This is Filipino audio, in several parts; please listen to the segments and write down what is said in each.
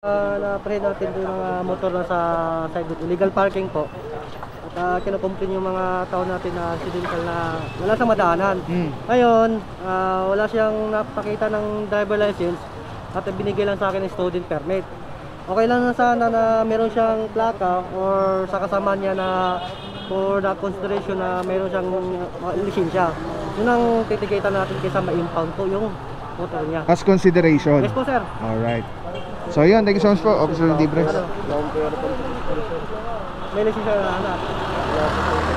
Na-apprehend natin doon ng motor na sa side road, illegal parking po. At kinukumprin yung mga tao natin na accidental na wala siyang madaanan. Ngayon, wala siyang napakita ng driver license at binigay lang sa akin ng student permit. Okay lang na sana na meron siyang plaka or sa kasama niya na for the consideration na meron siyang lisensya. Yun ang titikitan natin kaysa ma-impound po yung motor niya. As consideration? Yes po, sir. Alright. So yun, thank you so much po, Officer Libre. May lisensya na anak.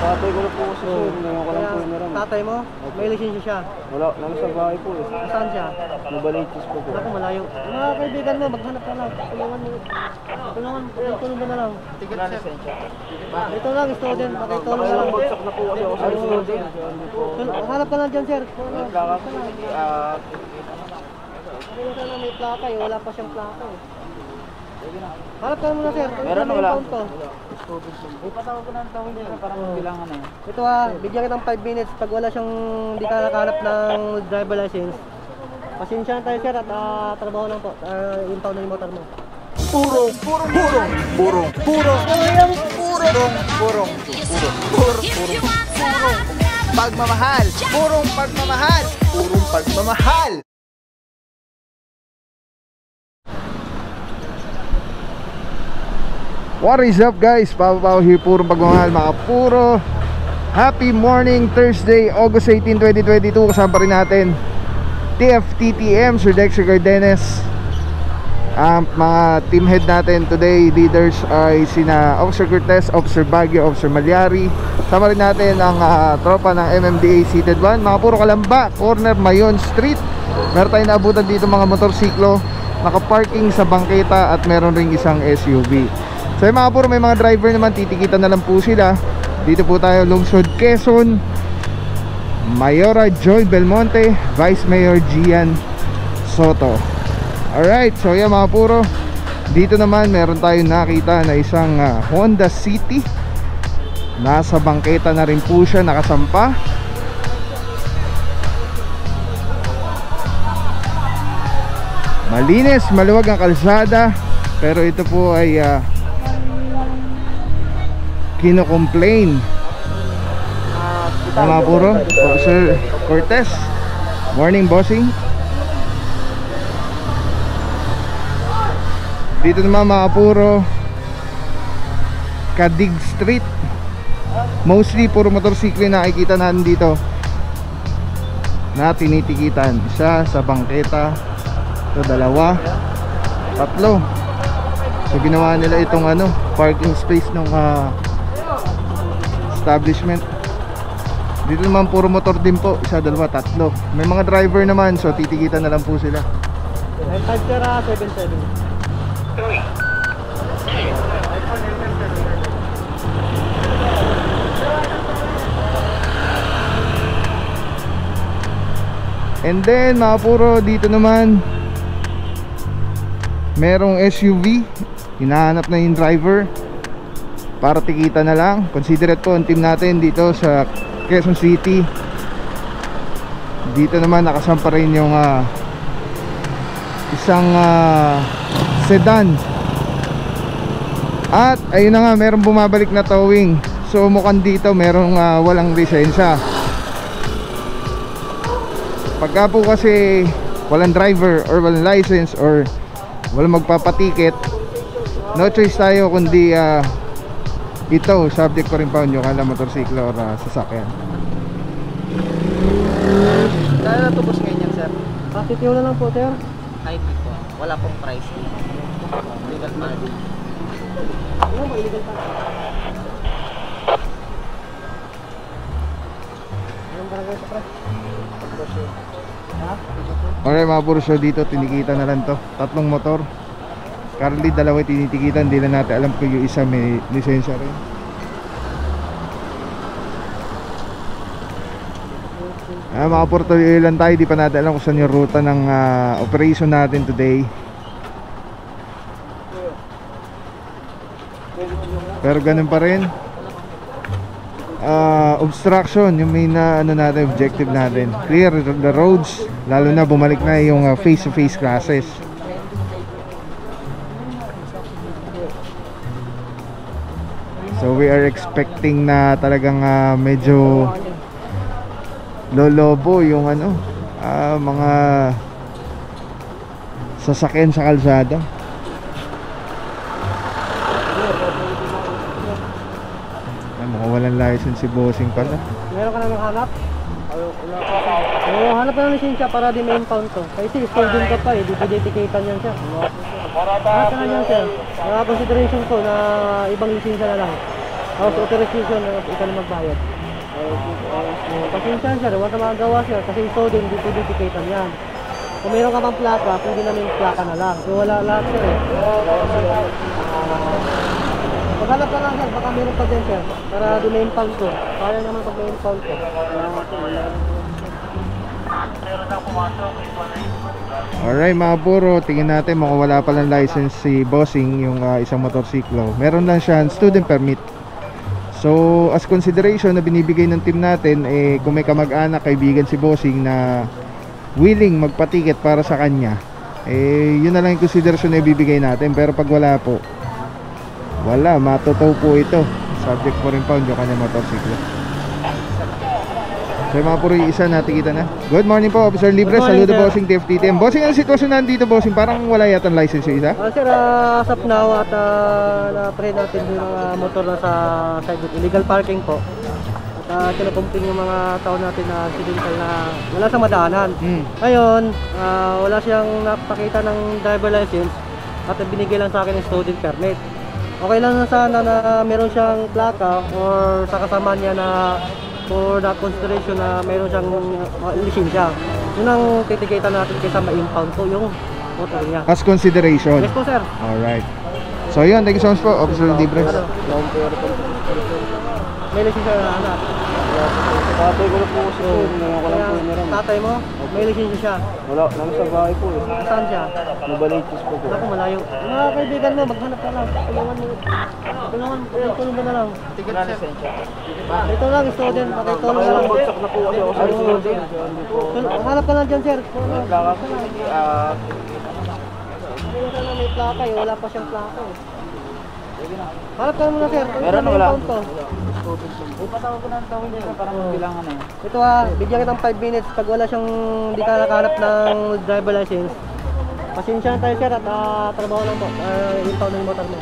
Tatay ko na po kasi sir, ngayon ko lang po yun. Tatay mo? May lisensya siya? Wala, nasa bahay po eh. Saan siya? Nabalitis po po. Ako malayo. Mga kaibigan mo, maghanap ka lang. Tulungan mo. Tulungan mo na lang. Wala lisensya. Ito lang, student. Makitulong na lang. Bagsak na po kasi ako sa student. Hanap ka lang dyan, sir. Plaka po. Kaya na may plaka eh. Wala pa siyang plaka eh. Hanap ka muna, sir. Meron na wala. Ipatawag ko na ang tawag niya para magbilangan na yun. Ito bigyan kitang 5 minutes. Pag wala siyang, hindi ka nakahanap ng driver license, pasensya na tayo, sir, at trabaho lang po. Impound na yung motor mo. Pagmamahal, purong pagmamahal, purong pagmamahal. What is up, guys? Papa here, purong pagmamahal, mga puro. Happy morning, Thursday, August 18, 2022. Kasama rin natin TFTTM, Sir Dexter Cardenes. Mga team head natin today, leaders ay sina Officer Cortez, Officer Baguio, Officer Malyari. Sama rin natin ang tropa ng MMDA Seated 1. Mga puro Kalamba, corner Mayon Street. Meron tayong naabutan dito mga motorsiklo, nakaparking sa bangketa, at meron ring isang SUV. So yung mga puro, may mga driver naman, titikitan na lang po sila. Dito po tayo, Lungsod, Quezon. Mayora Joy Belmonte, Vice Mayor Gian Soto. Alright, so yan mga puro, dito naman meron tayong nakita na isang Honda City. Nasa bangketa na rin po siya, nakasampa. Malinis, maluwag ang kalsada, pero ito po ay kino-complain. Mga puro, Sir Cortez, morning bossing. Dito naman mga puro, Kadig Street. Mostly puro motorsiklo na nakikita natin dito na tinitikitan. Isa sa bangketa, ito dalawa, tatlo. So ginawa nila itong parking space ng establishment. Dito naman puro motor din po, isa, dalawa, tatlo. May mga driver naman, so titikitan na lang po sila. 5-7-7. And then mga puro, dito naman merong SUV, hinahanap na yung driver para tikita na lang. Considerate po ang team natin dito sa Quezon City. Dito naman nakasampa rin yung isang sedan. At ayun na nga, merong bumabalik na towing. So mukhang dito merong walang lisensya. Pagka po kasi walang driver or walang license or walang magpapatiket, no choice tayo kundi ito, subject ko rin pa yung kala motorsiklo or sasakyan. Kaya natubos ngayon yan, sir? Titiyo na lang po, sir. Ay, po. Wala pong price. Legal parking. Ano ba illegal parking? Anong barangay ito, pre? Alright mga puro, so dito tinikita na lang to, tatlong motor. Currently dalawa tinitikitan, hindi na natin alam kung yung isa may lisensya rin. Mga puro, tuloy lang tayo, di pa natin alam kung saan yung ruta ng operation natin today. Pero ganun pa rin, obstruction yung main natin, objective natin. Clear the roads, lalo na bumalik na yung face to face classes. So we are expecting na talagang medyo lolobo yung ano, mga sasakyan sa kalsada. Ay, mukhang walang license si bossing pala. Meron ka na hanap? Oo, hanap ka ng lisensya para di ma-impound to. Kasi student ka pa eh, di pideticatean yan siya. Hanap ka na yan sir. Consideration ko na ibang lisensya na lang. House authorization na ikaw na magbayad. Pasensya sir, wala na magagawa sir. Kasi student, di pideticatean yan. Kung meron ka pang plaka, pwede namin plaka na lang. So wala lahat sir eh. Maghanap ka lang sir, baka meron pa din sir. Para di ma-impound ko. Kaya naman pag ma-impound ko. Alright mga puro, tingin natin mukhang wala palang license si bossing yung isang motorsiklo. Meron lang siya student permit. So as consideration na binibigay ng team natin, kung may kamag-anak, kaibigan si bossing na willing magpatiket para sa kanya, yun na lang yung consideration na ibibigay natin. Pero pag wala po, wala, matutow po ito. Subject for impound yung kanya motorsiklo. So mga puro yung isa natin kita na. Good morning po, Officer Libre. Saludo bossing TFTTM. Bossing, ang sitwasyon nandito bossing? Parang wala yata ang license yung isa? Sir, as of now at na-try natin yung motor na sa side illegal parking po. At kinukumpling yung mga tao natin na accidental na wala sa madaanan. Ngayon, wala siyang napakita ng driver license at binigay lang sa akin ng student permit. Okay lang na sana na meron siyang plaka or sa kasama niya na for that consideration na meron siyang lisensya. Yun ang titikita natin kaysa ma-impound po yung motor niya. As consideration? Yes po sir. Alright. So yun, thank you so much po, Officer Libre. May lisensya na anak. Tatay ko na po kasi po, ngayon ko lang po meron. Tatay mo, may lisensya siya. Wala, nasa bahay po eh. Saan siya? Nabalitis po po. Ako malayo. Mga kaibigan mo, maghanap ka lang. Tulungan mo. Tulungan mo na lang. Ticket na lisensya. Ito lang, student. Pakitulong na lang. Bagsak na po kasi ako sa student. Hanap ka lang dyan, sir. Plaka po. May plaka eh. Wala pa siyang plaka eh. Hanap ka muna, sir. Meron, wala. Ipatawa ko na ang tawin niya para magbilangan eh. Ito bigyan kitang 5 minutes. Pag wala siyang, hindi ka nakahanap ng driver license, pasensya na tayo sir at trabaho lang po. Impound na yung motor mo.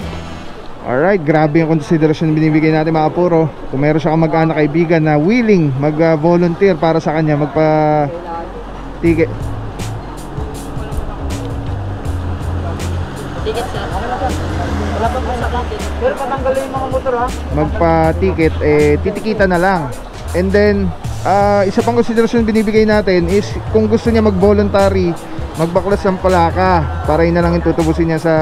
Alright, grabe yung consideration binibigay natin mga puro. Kung meron siya kamag-anak, kaibigan na willing mag-volunteer para sa kanya, magpa-ticket. Ticket sir. Wala pa po sa akin. Pero patanggalin yung mga motor ha. Magpa-ticket, titikita na lang. And then, isa pang consideration binibigay natin is kung gusto niya mag-voluntary, magbaklas ng plaka para yun na lang yung tutubusin niya sa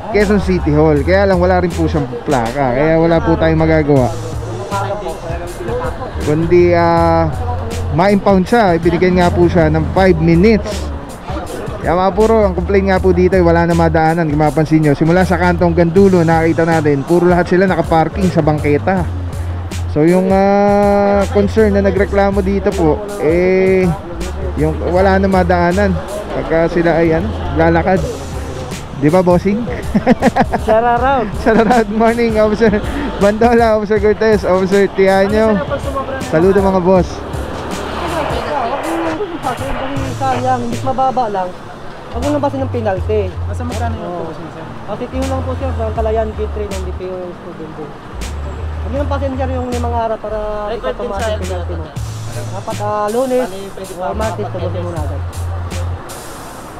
Quezon City Hall. Kaya lang wala rin po siyang plaka, kaya wala po tayong magagawa. Kundi ma-impound siya, ibinigyan nga po siya ng 5 minutes. Kaya mga puro, ang complaint nga po dito ay wala na madaanan. Kung mapansin nyo, simula sa kantong gandulo nakita natin, puro lahat sila nakaparking sa bangketa. So yung concern na nagreklamo dito po, yung wala na madaanan pagka sila ay lalakad. Di ba bossing? Shoutout. Shoutout, morning Officer Bandola, Officer Cortez, Officer Tianyo. Saludo mga boss. Sayang, hindi mababa lang. Huwag mo nang basin ng penalty. Asa magkano yung tubusin sir? Kasi tingin lang po siya sa Kalayan K3 ng DPO student po. Huwag nyo ng passenger yung 5 araw para ikaw tumaas yung penalty mo. Dapat Lunes, Martes, tubusin mo na agad.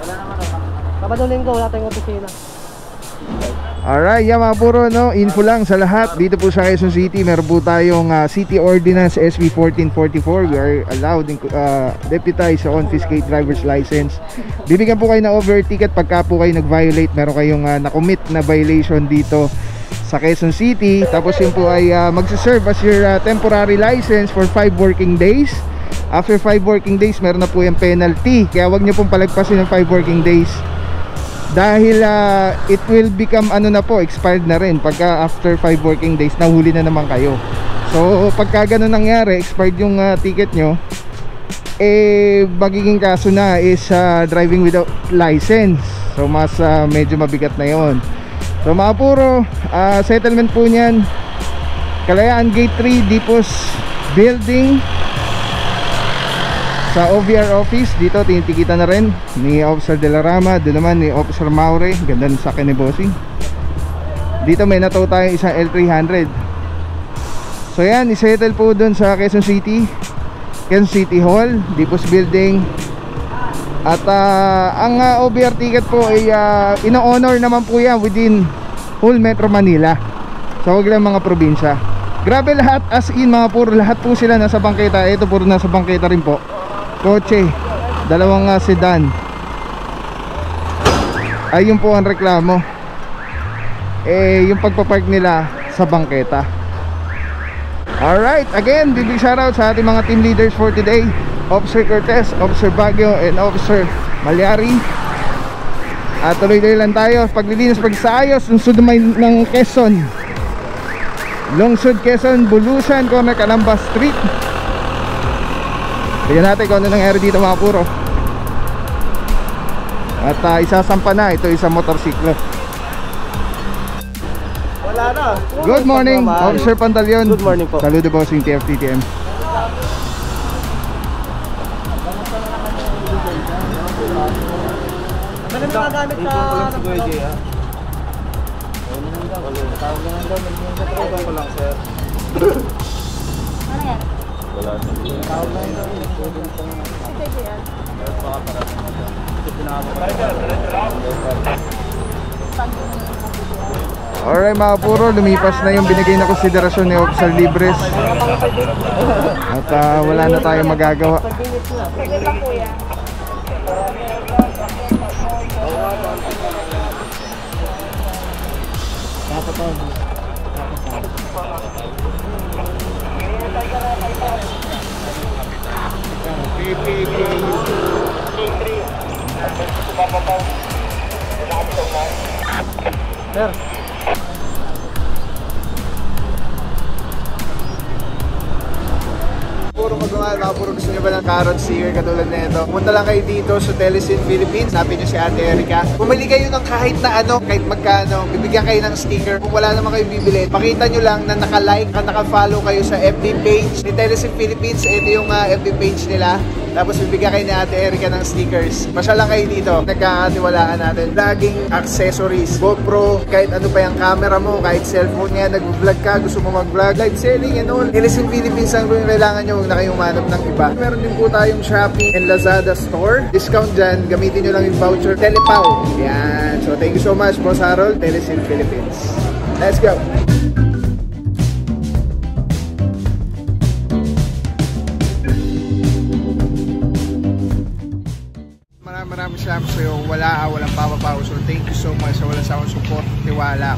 Wala naman ako. Sabado Linggo, wala tayong opisina. Alright, yan mga puro, no? Info lang sa lahat. Dito po sa Quezon City, meron po tayong City Ordinance SB 1444. We are allowed deputize or confiscate driver's license. Bibigyan po kayo na over ticket pagka po kayo nag-violate. Meron kayong na-commit na violation dito sa Quezon City. Tapos yun po ay magsiserve as your temporary license for 5 working days. After 5 working days, meron na po yung penalty. Kaya wag nyo pong palagpasin ng 5 working days. Dahil it will become expired na rin pagka after 5 working days nahuli na naman kayo. So pagka ganun nangyari, expired yung ticket nyo, magiging kaso na is driving without license. So mas medyo mabigat na yon. So mga puro, settlement po niyan Kalayaan Gate 3, Dipos Building. Sa OVR office, dito tinitikita na rin ni Officer De La Rama. Doon naman ni Officer Maure. Ganda ng sakyan ni Bossing. Dito may nataw tayo isang L300. So yan, isettle po doon sa Quezon City, Quezon City Hall, Dipos Building. At ang OVR ticket po ay ino-honor naman po yan within whole Metro Manila. So huwag lang mga probinsya. Grabe lahat, as in mga puro, lahat po sila nasa bangketa. Ito puro nasa bangketa rin po. Kotse, dalawang sedan. Ayun po ang reklamo. Yung pagpapark nila sa bangketa. Alright, again, big shoutout sa ating mga team leaders for today. Officer Cortez, Officer Baguio, and Officer Malyari. At tuloy-tuloy lang tayo. Paglilinis, pagsaayos, lungsod ng Quezon. Lungsod Quezon, Bulusan, Corner Calamba Street. Tignan natin kung ano nangyari dito mga puro. At isasampa na, ito isang motorsiklo. Wala na. Good morning, Officer Pantaleon. Good morning po. Saludo Bossing TFTTM. Ano yung mga gamit sa... Alright mga puro, lumipas na yung binigay na konsiderasyon ni Officer Libres. At wala na tayong magagawa. Sir. Puro magmamahal, mga puro gusto nyo ba ng carrot sticker katulad na ito? Punta lang kayo dito sa Telesin Philippines, hanapin nyo si Ate Erica. Bumili kayo ng kahit na ano, kahit magkano, bibigyan kayo ng sticker. Kung wala naman kayo bibili, pakita nyo lang na naka-like at naka-follow kayo sa FB page ni Telesin Philippines. Ito yung FB page nila. Tapos bibigyan kayo ni Ate Erica ng stickers. Pasya lang kayo dito. Nagkakatiwalaan natin. Laging accessories. GoPro, kahit ano pa yung camera mo, kahit cellphone yan, nag-vlog ka, gusto mo mag-vlog, live selling and all. Telesin Philippines ang kung kailangan nyo, huwag na kayong manap ng iba. Meron din po tayong Shopee and Lazada store. Discount dyan, gamitin nyo lang yung voucher Telepaw. Yan. So thank you so much, Boss Harold, Telesin Philippines. Let's go! Maraming salamat sa'yo. Walang papapaw. So thank you so much sa walang sakong support, tiwala.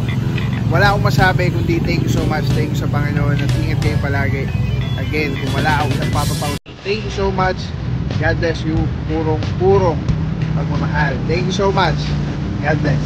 Wala akong masabi kundi thank you so much. Thank you sa Panginoon at ingat kayo palagi. Again, kung wala akong papapaw. Thank you so much. God bless you. Purong pagmamahal. Thank you so much. God bless.